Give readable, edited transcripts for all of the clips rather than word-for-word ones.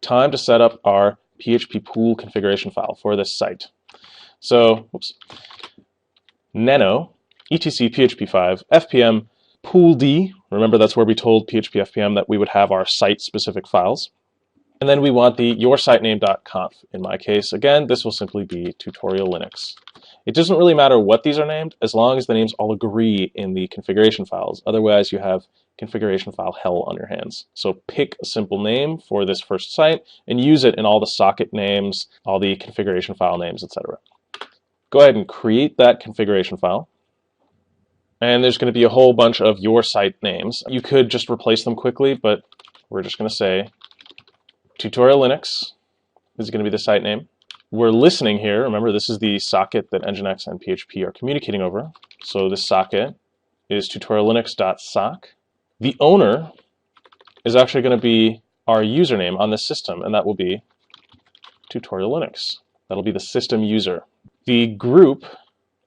time to set up our PHP pool configuration file for this site. So, nano etc php5 fpm pool d. Remember, that's where we told PHP FPM that we would have our site-specific files. And then we want the yoursitename.conf. In my case, again, this will simply be tutorial Linux. It doesn't really matter what these are named, as long as the names all agree in the configuration files. Otherwise, you have configuration file hell on your hands. So pick a simple name for this first site and use it in all the socket names, all the configuration file names, etc. Go ahead and create that configuration file. And there's going to be a whole bunch of your site names. You could just replace them quickly, but we're just going to say tutorial Linux is going to be the site name. We're listening here. Remember, this is the socket that Nginx and PHP are communicating over. So this socket is tutoriallinux.sock. The owner is actually going to be our username on this system, and that will be tutorial Linux. That'll be the system user. The group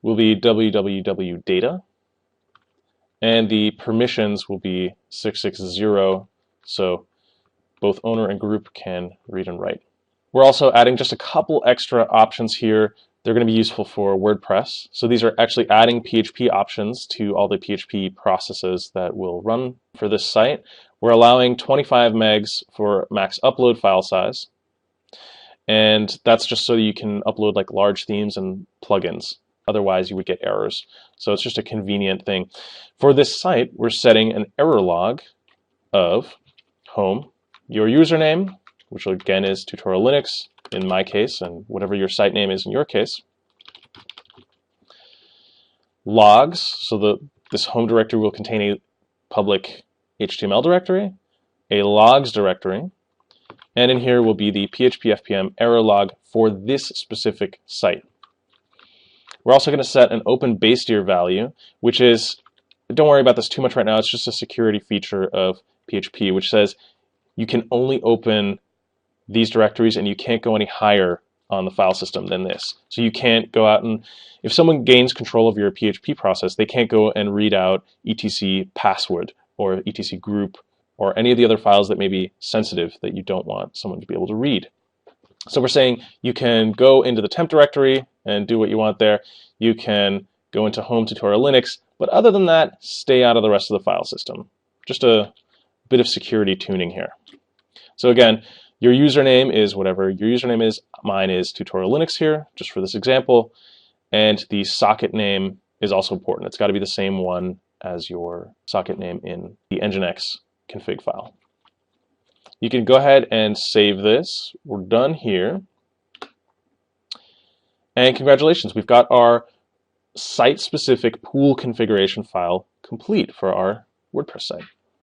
will be www.data, and the permissions will be 660, so both owner and group can read and write. We're also adding just a couple extra options here. They're going to be useful for WordPress. So these are actually adding PHP options to all the PHP processes that will run for this site. We're allowing 25 megs for max upload file size. And that's just so that you can upload like large themes and plugins. Otherwise, you would get errors. So it's just a convenient thing. For this site, we're setting an error log of home, your username, which again is tutorial Linux in my case, and whatever your site name is in your case. Logs, so this home directory will contain a public HTML directory, a logs directory, and in here will be the PHP FPM error log for this specific site. We're also going to set an open base tier value, which is, don't worry about this too much right now, it's just a security feature of PHP, which says you can only open these directories and you can't go any higher on the file system than this. So you can't go out and, if someone gains control of your PHP process, they can't go and read out etc password or etc group or any of the other files that may be sensitive that you don't want someone to be able to read. So we're saying you can go into the temp directory and do what you want there. You can go into home tutorial Linux, but other than that, stay out of the rest of the file system. Just a bit of security tuning here. So again, your username is whatever your username is. Mine is tutorial Linux here, just for this example. And the socket name is also important. It's got to be the same one as your socket name in the Nginx config file. You can go ahead and save this. We're done here. And congratulations, we've got our site-specific pool configuration file complete for our WordPress site.